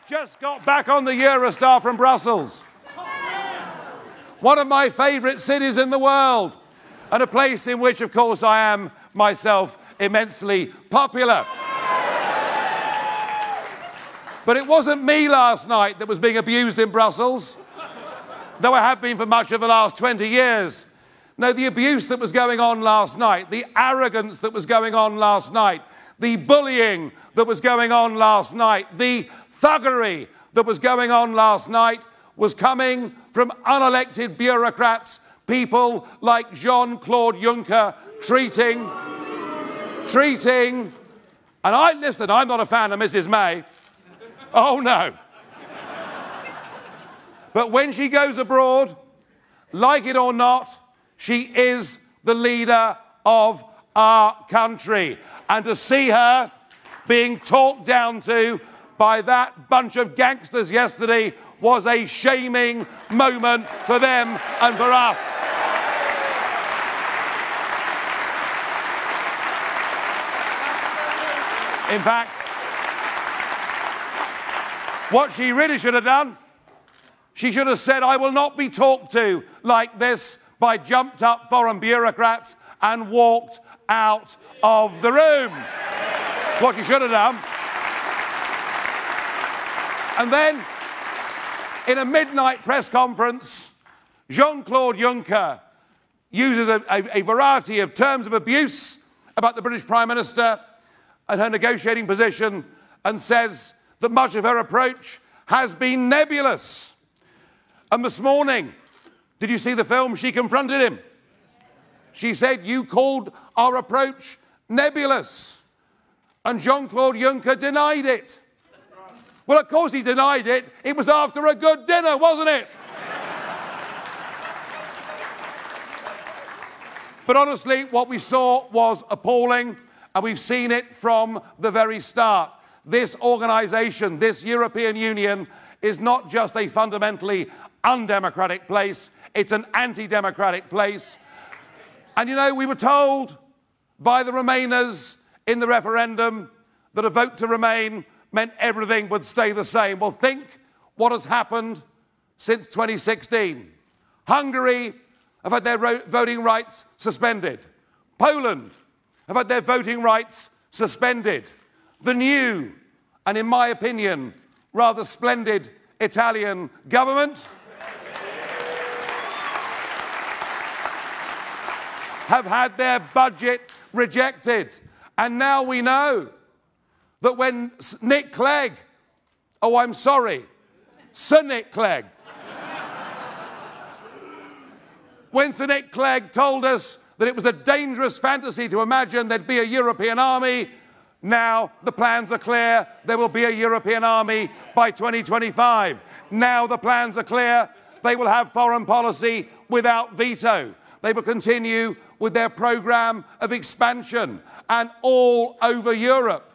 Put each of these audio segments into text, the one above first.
just got back on the Eurostar from Brussels. One of my favourite cities in the world, and a place in which, of course, I am myself immensely popular. But it wasn't me last night that was being abused in Brussels, though I have been for much of the last 20 years. No, the abuse that was going on last night, the arrogance that was going on last night, the bullying that was going on last night, the thuggery that was going on last night was coming from unelected bureaucrats, people like Jean-Claude Juncker treating, and listen, I'm not a fan of Mrs. May. Oh, no. But when she goes abroad, like it or not, she is the leader of our country. And to see her being talked down to by that bunch of gangsters yesterday was a shaming moment for them and for us. In fact, what she really should have done, she should have said, I will not be talked to like this by jumped up foreign bureaucrats, and walked out of the room. What she should have done. And then, in a midnight press conference, Jean-Claude Juncker uses a variety of terms of abuse about the British Prime Minister and her negotiating position, and says that much of her approach has been nebulous. And this morning, did you see the film? She confronted him. She said, you called our approach nebulous. And Jean-Claude Juncker denied it. Well, of course he denied it. It was after a good dinner, wasn't it? But honestly, what we saw was appalling, and we've seen it from the very start. This organisation, this European Union, is not just a fundamentally undemocratic place, it's an anti-democratic place. And you know, we were told by the Remainers in the referendum that a vote to remain meant everything would stay the same. Well, think what has happened since 2016. Hungary have had their voting rights suspended. Poland have had their voting rights suspended. The new, and in my opinion, rather splendid Italian government have had their budget rejected. And now we know that when Nick Clegg, oh, I'm sorry, Sir Nick Clegg, when Sir Nick Clegg told us that it was a dangerous fantasy to imagine there'd be a European army, now the plans are clear. There will be a European army by 2025. Now the plans are clear. They will have foreign policy without veto. They will continue with their programme of expansion, and all over Europe.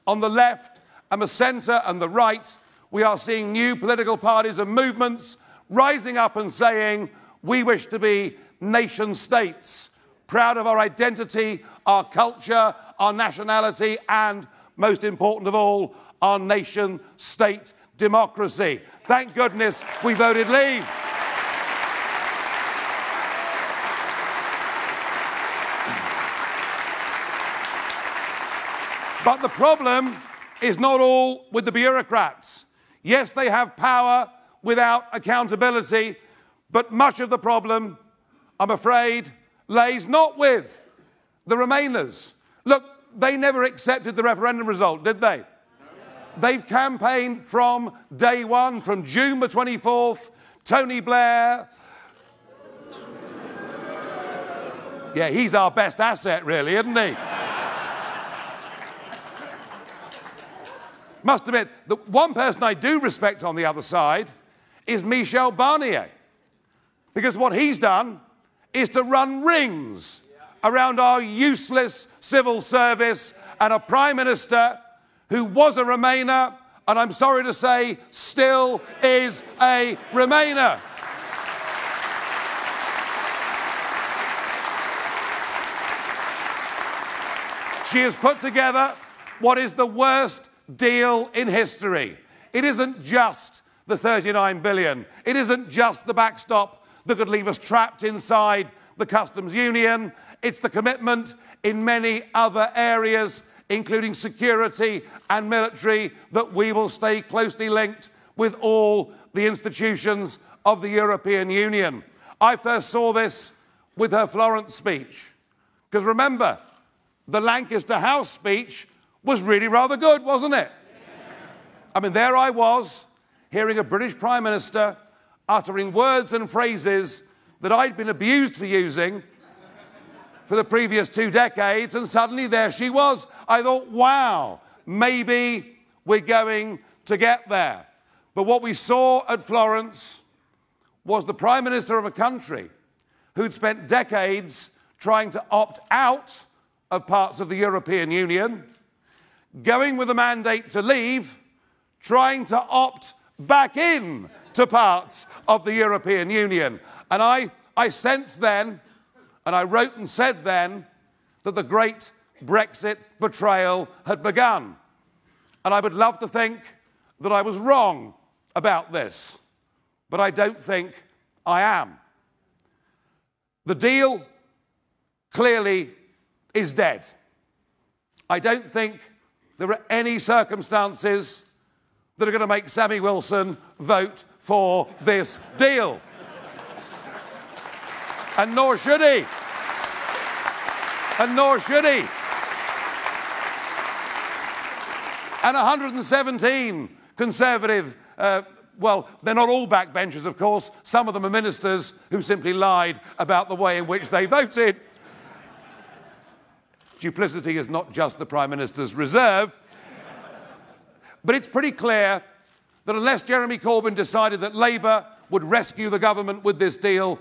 On the left and the centre and the right, we are seeing new political parties and movements rising up and saying, we wish to be nation states, proud of our identity, our culture, our nationality, and, most important of all, our nation-state democracy. Thank goodness we voted Leave. But the problem is not all with the bureaucrats. Yes, they have power without accountability, but much of the problem, I'm afraid, lays not with the Remainers. Look, they never accepted the referendum result, did they? They've campaigned from day one, from June the 24th, Tony Blair. Yeah, he's our best asset, really, isn't he? Must admit, the one person I do respect on the other side is Michel Barnier. Because what he's done is to run rings around our useless civil service and a Prime Minister who was a Remainer, and I'm sorry to say, still is a Remainer. She has put together what is the worst deal in history. It isn't just the 39 billion. It isn't just the backstop that could leave us trapped inside the customs union. It's the commitment in many other areas, including security and military, that we will stay closely linked with all the institutions of the European Union. I first saw this with her Florence speech. Because remember, the Lancaster House speech was really rather good, wasn't it? I mean, there I was, hearing a British Prime Minister uttering words and phrases that I'd been abused for using for the previous 2 decades, and suddenly there she was. I thought, wow, maybe we're going to get there. But what we saw at Florence was the Prime Minister of a country who'd spent decades trying to opt out of parts of the European Union, going with a mandate to leave, trying to opt back in to parts of the European Union. And I sensed then, and I wrote and said then, that the great Brexit betrayal had begun. And I would love to think that I was wrong about this, but I don't think I am. The deal clearly is dead. I don't think there are any circumstances that are going to make Sammy Wilson vote for this deal. And nor should he. And nor should he. And 117 Conservative, well, they're not all backbenchers, of course. Some of them are ministers who simply lied about the way in which they voted. Duplicity is not just the Prime Minister's reserve. But it's pretty clear that unless Jeremy Corbyn decided that Labour would rescue the government with this deal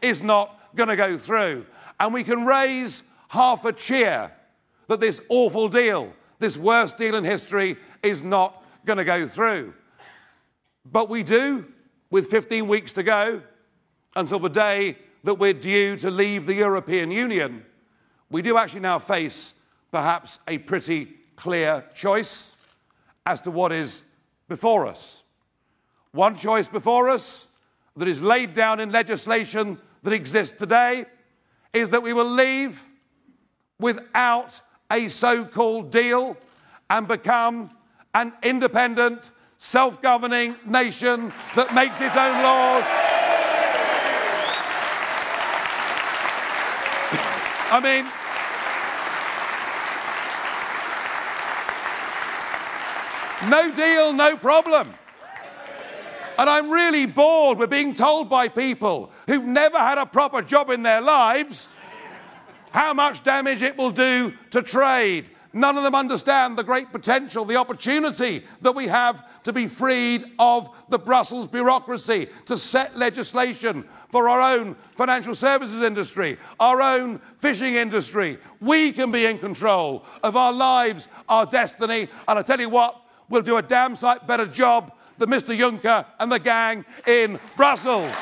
is not going to go through. And we can raise half a cheer that this awful deal, this worst deal in history, is not going to go through. But we do, with 15 weeks to go until the day that we're due to leave the European Union, we do actually now face perhaps a pretty clear choice as to what is before us. One choice before us that is laid down in legislation that exists today is that we will leave without a so-called deal and become an independent, self-governing nation that makes its own laws. I mean, no deal, no problem. And I'm really bored with being told by people who've never had a proper job in their lives how much damage it will do to trade. None of them understand the great potential, the opportunity that we have to be freed of the Brussels bureaucracy, to set legislation for our own financial services industry, our own fishing industry. We can be in control of our lives, our destiny, and I tell you what, we'll do a damn sight better job than Mr. Juncker and the gang in Brussels.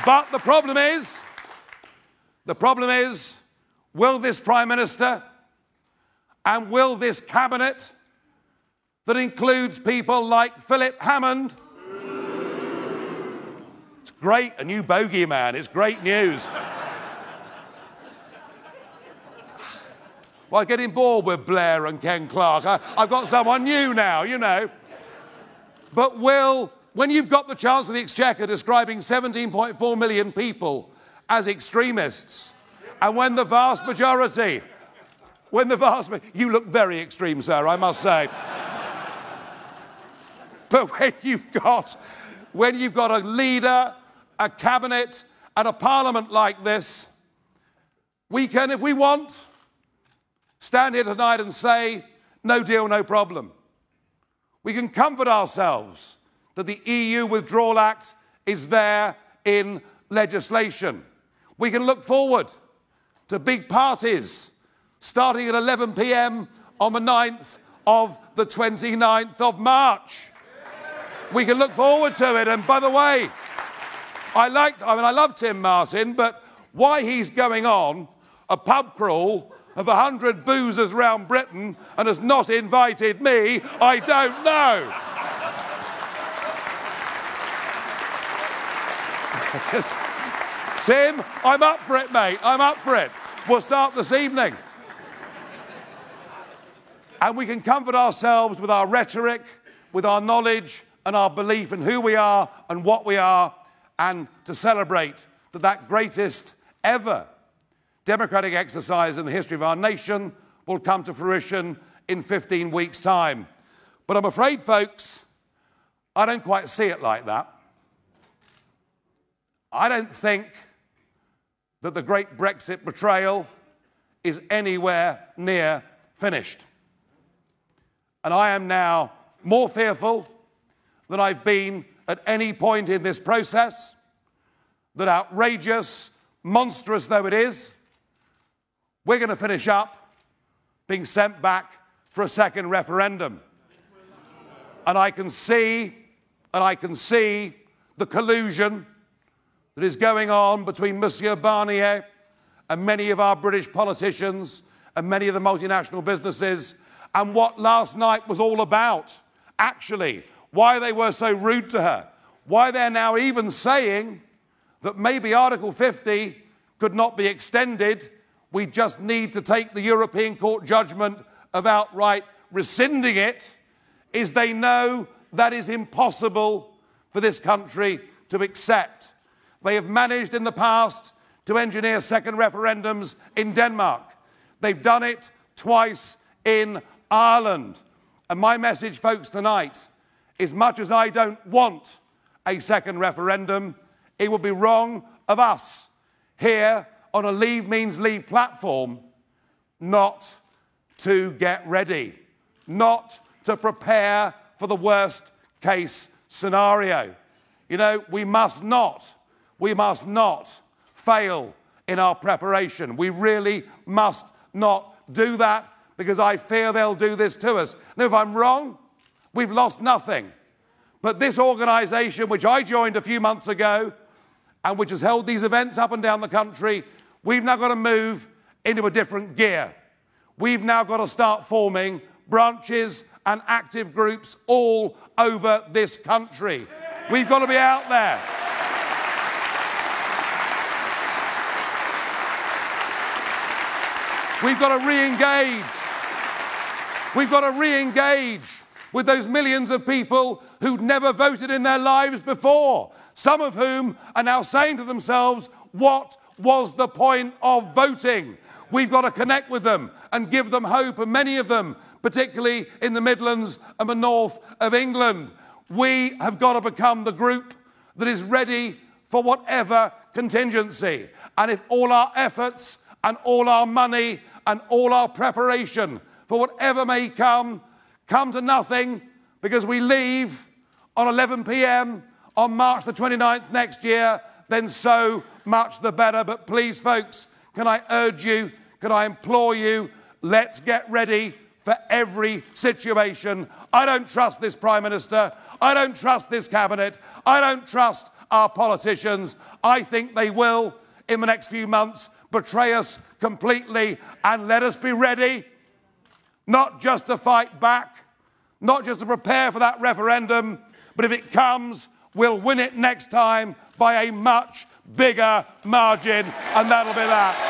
But the problem is, will this Prime Minister and will this cabinet that includes people like Philip Hammond, it's great, a new bogeyman, it's great news. Well, I'm getting bored with Blair and Ken Clarke. I've got someone new now, you know. But when you've got the Chancellor of the Exchequer describing 17.4 million people as extremists, and when the vast majority, you look very extreme, sir, I must say. But when you've got a leader, a cabinet, and a parliament like this, we can, if we want, stand here tonight and say, no deal, no problem. We can comfort ourselves that the EU Withdrawal Act is there in legislation. We can look forward to big parties starting at 11 p.m. on the 9th of the 29th of March. We can look forward to it. And by the way, I love Tim Martin, but why he's going on a pub crawl of 100 boozers round Britain and has not invited me, I don't know. Tim, I'm up for it, mate. I'm up for it. We'll start this evening. And we can comfort ourselves with our rhetoric, with our knowledge and our belief in who we are and what we are, and to celebrate that greatest ever democratic exercise in the history of our nation will come to fruition in 15 weeks' time. But I'm afraid, folks, I don't quite see it like that. I don't think that the great Brexit betrayal is anywhere near finished. And I am now more fearful than I've been at any point in this process that, outrageous, monstrous though it is, we're going to finish up being sent back for a second referendum. And I can see the collusion that is going on between Monsieur Barnier and many of our British politicians and many of the multinational businesses, and what last night was all about, actually, why they were so rude to her, why they're now even saying that maybe Article 50 could not be extended. We just need to take the European Court judgment of outright rescinding it, is they know that is impossible for this country to accept. They have managed in the past to engineer second referendums in Denmark. They've done it twice in Ireland. And my message, folks, tonight, as much as I don't want a second referendum, it would be wrong of us here on a Leave Means Leave platform not to get ready, not to prepare for the worst case scenario. You know, we must not fail in our preparation. We really must not do that, because I fear they'll do this to us. Now, if I'm wrong, we've lost nothing. But this organisation, which I joined a few months ago, and which has held these events up and down the country, we've now got to move into a different gear. We've now got to start forming branches and active groups all over this country. We've got to be out there. We've got to re-engage. We've got to re-engage with those millions of people who'd never voted in their lives before, some of whom are now saying to themselves, what was the point of voting? We've got to connect with them and give them hope, and many of them, particularly in the Midlands and the north of England, we have got to become the group that is ready for whatever contingency. And if all our efforts and all our money and all our preparation for whatever may come to nothing, because we leave on 11 p.m. on March the 29th next year, then so much the better. But please, folks, can I urge you, can I implore you, let's get ready for every situation. I don't trust this Prime Minister. I don't trust this Cabinet. I don't trust our politicians. I think they will, in the next few months, betray us completely, and let us be ready, not just to fight back, not just to prepare for that referendum, but if it comes, we'll win it next time by a much bigger margin, and that'll be that.